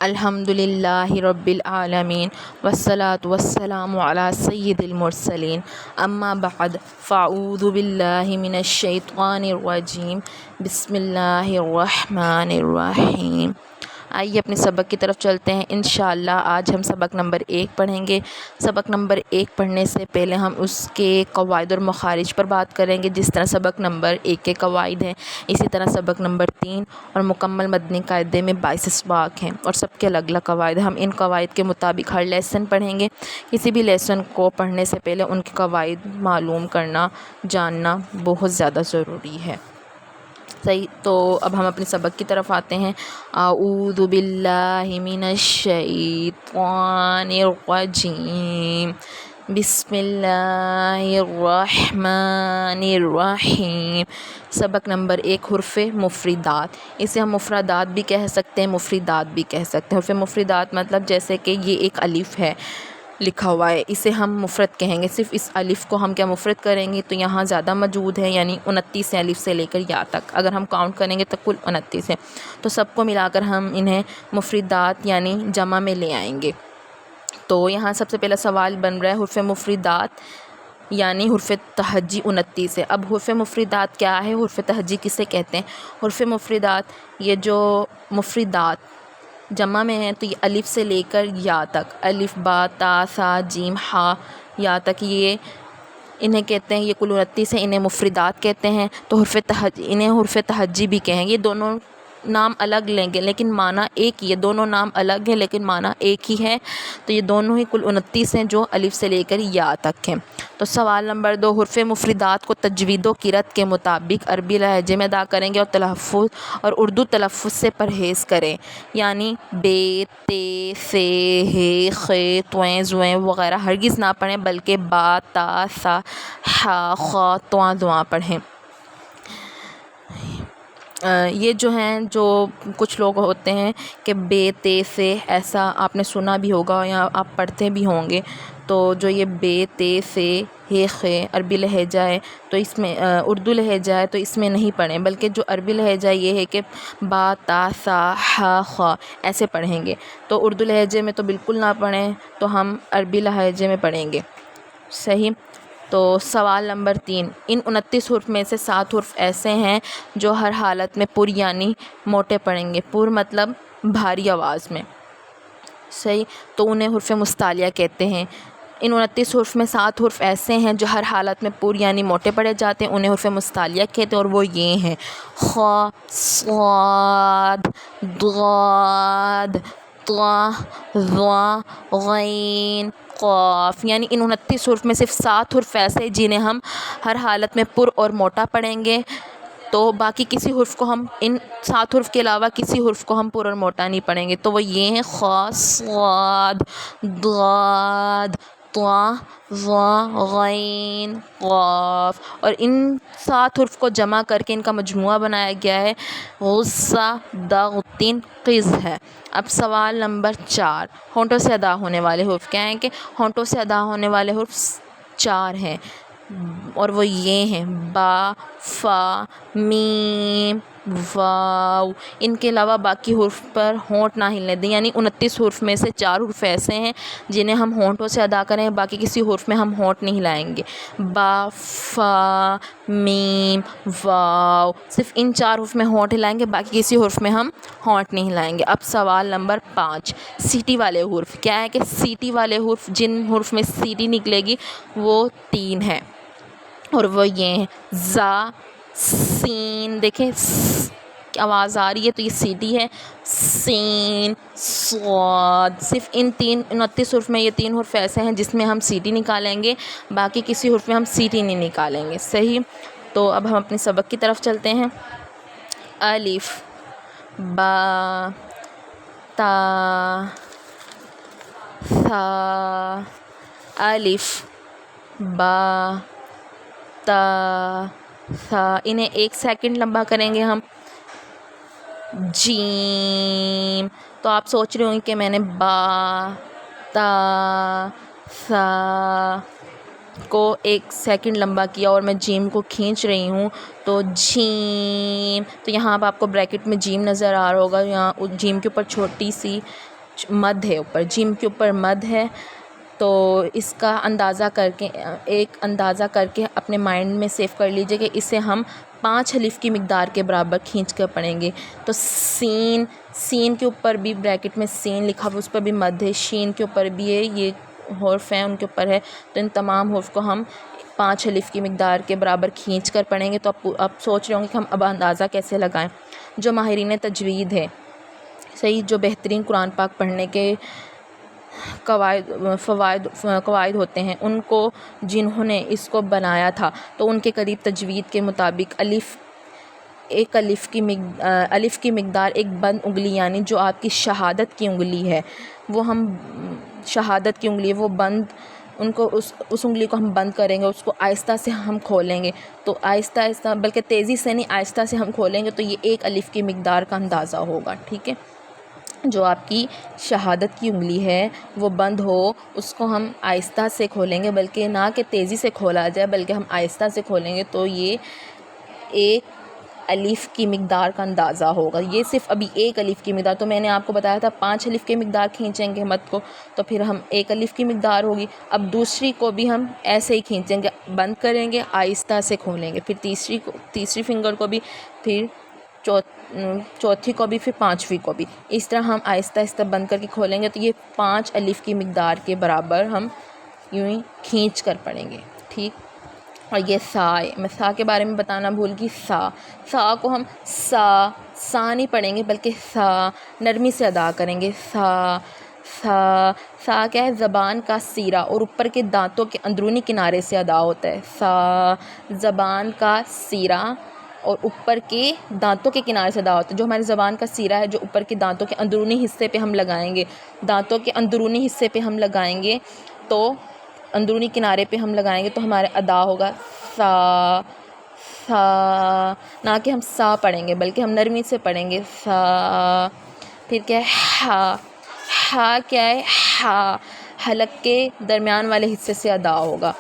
الحمدللہ رب العالمین والصلاة والسلام علی سید المرسلین اما بعد فاعوذ باللہ من الشیطان الرجیم بسم اللہ الرحمن الرحیم۔ آئیے اپنے سبق کی طرف چلتے ہیں۔ انشاءاللہ آج ہم سبق نمبر 1 پڑھیں گے۔ سبق نمبر 1 پڑھنے سے پہلے ہم اس کے قواعد اور مخارج پر بات کریں گے، جس طرح سبق نمبر 1 کے قواعد ہیں، اسی طرح سبق نمبر 3 اور مکمل مدنی قاعدے میں 22 اسباق ہیں اور سب کے الگ الگ قواعد ہیں۔ ہم ان قواعد کے مطابق ہر لیسن پڑھیں گے۔ کسی بھی لیسن کو پڑھنے سے پہلے ان کے قواعد معلوم کرنا، جاننا بہت زیادہ ضروری ہے۔ صحیح، تو اب ہم اپنے سبق کی طرف آتے ہیں۔ اعوذ باللہ من الشیطان الرجیم، بسم اللہ الرحمن الرحیم۔ سبق نمبر 1، حروف مفردات۔ اسے ہم مفردات بھی کہہ سکتے ہیں، مفردات بھی کہہ سکتے ہیں۔ حروف مفردات مطلب جیسے کہ یہ ایک الف ہے لکھا ہوا ہے، اسے ہم مفرد کہیں گے۔ صرف اس الف کو ہم کیا مفرد کریں گے، تو یہاں زیادہ موجود ہے، یعنی 29 الف سے لے کر یا تک اگر ہم کاؤنٹ کریں گے تو کل 29 ہے، تو سب کو ملا کر ہم انہیں مفردات یعنی جمع میں لے آئیں گے۔ تو یہاں سب سے پہلا سوال بن رہا ہے حروف مفردات یعنی حرف تہجی 29 ہے۔ اب حرف مفردات کیا ہے، حرف تہجی کسے کہتے ہیں؟ حرف مفردات یہ جو مفردات جمع میں ہیں تو یہ الف سے لے کر یا تک، الف با تا سا جیم ہا یا تک، یہ انہیں کہتے ہیں، یہ کل 29 ہیں، انہیں مفردات کہتے ہیں۔ تو انہیں حرف تہجی بھی کہیں گے۔ یہ دونوں نام الگ لیں گے لیکن معنی ایک ہی ہے، دونوں نام الگ ہیں لیکن معنی ایک ہی ہے۔ تو یہ دونوں ہی کل 29 ہیں جو الف سے لے کر یا تک ہیں۔ تو سوال نمبر 2، حرف مفردات کو تجوید و قرأت کے مطابق عربی لہجے میں ادا کریں گے اور تلفظ اور اردو تلفظ سے پرہیز کریں، یعنی بے تے سے ہے خے تویں زویں وغیرہ ہرگز نہ پڑھیں، بلکہ با تا سا ہا خا تواں دواں پڑھیں۔ یہ جو ہیں، جو کچھ لوگ ہوتے ہیں کہ بے تے سے، ایسا آپ نے سنا بھی ہوگا یا آپ پڑھتے بھی ہوں گے، تو جو یہ بے تے سے ہے خے عربی لہجہ ہے تو اس میں اردو لہجہ ہے تو اس میں نہیں پڑھیں، بلکہ جو عربی لہجہ یہ ہے کہ با تا سا ہا خا ایسے پڑھیں گے۔ تو اردو لہجے میں تو بالکل نہ پڑھیں، تو ہم عربی لہجے میں پڑھیں گے۔ صحیح، تو سوال نمبر 3، ان 29 حرف میں سے 7 حرف ایسے ہیں جو ہر حالت میں پر یعنی موٹے پڑھیں گے۔ پر مطلب بھاری آواز میں۔ صحیح، تو انہیں حرف مستعلیہ کہتے ہیں۔ ان 29 حرف میں 7 حرف ایسے ہیں جو ہر حالت میں پر یعنی موٹے پڑھے جاتے ہیں، انہیں حرف مستعلیہ کہتے ہیں، اور وہ یہ ہیں: خ، صاد، ضاد، طا، ظا، غین، قاف۔ یعنی ان 29 حرف میں صرف 7 حرف ایسے جنہیں ہم ہر حالت میں پر اور موٹا پڑھیں گے، تو باقی کسی حرف کو ہم، ان 7 حرف کے علاوہ کسی حرف کو ہم پر اور موٹا نہیں پڑھیں گے۔ تو وہ یہ ہیں: خ، صاد، ضاد، طا، ظا، غین، قاف۔ اور ان 7 حرف کو جمع کر کے ان کا مجموعہ بنایا گیا ہے غصہ دغتن قز ہے۔ اب سوال نمبر 4، ہونٹوں سے ادا ہونے والے حرف کیا ہیں؟ کہ ہونٹوں سے ادا ہونے والے حرف 4 ہیں، اور وہ یہ ہیں: با، فا، میم، واو۔ ان کے علاوہ باقی حرف پر ہونٹ نہ ہلنے دیں، یعنی 29 حرف میں سے 4 حرف ایسے ہیں جنہیں ہم ہونٹوں سے ادا کریں، باقی کسی حرف میں ہم ہونٹ نہیں ہلائیں گے۔ با، فا، میم، واو، صرف ان 4 حرف میں ہونٹ ہلائیں گے، باقی کسی حرف میں ہم ہونٹ نہیں ہلائیں گے۔ اب سوال نمبر 5، سیٹی والے حرف کیا ہے؟ کہ سیٹی والے حرف، جن حرف میں سیٹی نکلے گی وہ 3 ہیں، اور وہ یہ ہیں: زا، سین، دیکھیں کی آواز آ رہی ہے تو یہ سیٹی ہے، سین، صاد۔ صرف ان 29 حرف میں یہ 3 حرف ایسے ہیں جس میں ہم سیٹی نکالیں گے، باقی کسی حرف میں ہم سیٹی نہیں نکالیں گے۔ صحیح، تو اب ہم اپنے سبق کی طرف چلتے ہیں۔ الف، با، تا، ثا، الف، با، تا، ثا، انہیں 1 سیکنڈ لمبا کریں گے ہم۔ جیم، تو آپ سوچ رہے ہوں گے کہ میں نے با، تا، ثا کو 1 سیکنڈ لمبا کیا اور میں جیم کو کھینچ رہی ہوں، تو جیم، تو یہاں اب آپ کو بریکٹ میں جیم نظر آ رہا ہوگا، یہاں جیم کے اوپر چھوٹی سی مد ہے اوپر، جیم کے اوپر مد ہے، تو اس کا اندازہ کر کے اپنے مائنڈ میں سیو کر لیجئے کہ اسے ہم 5 الف کی مقدار کے برابر کھینچ کر پڑھیں گے۔ تو سین کے اوپر بھی بریکٹ میں سین لکھا ہوا، اس پر بھی مد ہے، شین کے اوپر بھی ہے، یہ حرف ہیں ان کے اوپر ہے، تو ان تمام حرف کو ہم 5 الف کی مقدار کے برابر کھینچ کر پڑھیں گے۔ تو آپ سوچ رہے ہوں گے کہ ہم اب اندازہ کیسے لگائیں۔ جو ماہرین تجوید ہے، صحیح، جو بہترین قرآن پاک پڑھنے کے قواعد ہوتے ہیں، ان کو جنہوں نے اس کو بنایا تھا تو ان کے قریب تجوید کے مطابق الف کی مقدار ایک بند انگلی، یعنی جو آپ کی شہادت کی انگلی ہے، وہ ہم شہادت کی انگلی ہے، وہ بند، ان کو اس انگلی کو ہم بند کریں گے، اس کو آہستہ سے ہم کھولیں گے، تو آہستہ بلکہ تیزی سے نہیں، آہستہ سے ہم کھولیں گے تو یہ 1 الف کی مقدار کا اندازہ ہوگا، ٹھیک ہے۔ جو آپ کی شہادت کی انگلی ہے وہ بند ہو، اس کو ہم آہستہ سے کھولیں گے، بلکہ نہ کہ تیزی سے کھولا جائے بلکہ ہم آہستہ سے کھولیں گے، تو یہ 1 الف کی مقدار کا اندازہ ہوگا۔ یہ صرف ابھی 1 الف کی مقدار، تو میں نے آپ کو بتایا تھا 5 الف کی مقدار کھینچیں گے مد کو، تو پھر ہم 1 الف کی مقدار ہوگی۔ اب دوسری کو بھی ہم ایسے ہی کھینچیں گے، بند کریں گے، آہستہ سے کھولیں گے، پھر تیسری فنگر کو بھی، پھر چوتھی کو بھی، پھر 5ویں کو بھی، اس طرح ہم آہستہ آہستہ بند کر کے کھولیں گے، تو یہ 5 الف کی مقدار کے برابر ہم یوں ہی کھینچ کر پڑھیں گے، ٹھیک۔ اور یہ سا ہے، میں سا کے بارے میں بتانا بھول گئی، سا کو ہم سا نہیں پڑھیں گے بلکہ سا نرمی سے ادا کریں گے۔ سا کیا ہے؟ زبان کا سیرہ اور اوپر کے دانتوں کے اندرونی کنارے سے ادا ہوتا ہے۔ سا زبان کا سیرہ اور اوپر کے دانتوں کے کنارے سے ادا ہوتا ہے۔ جو ہماری زبان کا سیرہ ہے، جو اوپر کے دانتوں کے اندرونی حصے پہ ہم لگائیں گے، دانتوں کے اندرونی حصے پہ ہم لگائیں گے، تو اندرونی کنارے پہ ہم لگائیں گے تو ہمارے ادا ہوگا سا، نہ کہ ہم سا پڑھیں گے بلکہ ہم نرمی سے پڑھیں گے، سا۔ پھر کیا ہے؟ ہا کیا ہے؟ ہا حلق کے درمیان والے حصے سے ادا ہوگا،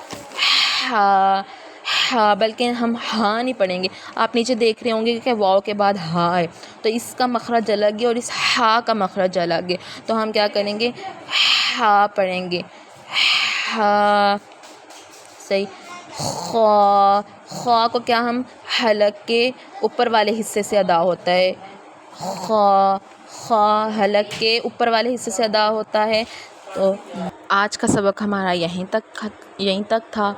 ہا بلکہ ہم ہاں نہیں پڑھیں گے۔ آپ نیچے دیکھ رہے ہوں گے کہ واو کے بعد ہا ہے، تو اس کا مخرج الگ ہے اور اس ہا کا مخرج الگ ہے، تو ہم کیا کریں گے؟ ہا پڑھیں گے، ہا، صحیح۔ خوا کو کیا ہم حلق کے اوپر والے حصے سے ادا ہوتا ہے، خوا حلق کے اوپر والے حصے سے ادا ہوتا ہے۔ تو آج کا سبق ہمارا یہیں تک تھا،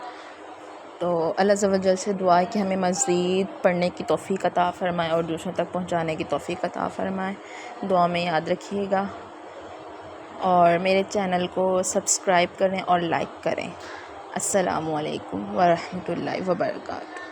تو اللہ عز و جل سے دعا ہے کہ ہمیں مزید پڑھنے کی توفیق عطا فرمائے اور دوسروں تک پہنچانے کی توفیق عطا فرمائے۔ دعا میں یاد رکھیے گا اور میرے چینل کو سبسکرائب کریں اور لائک کریں۔ السلام علیکم ورحمۃ اللہ وبرکاتہ۔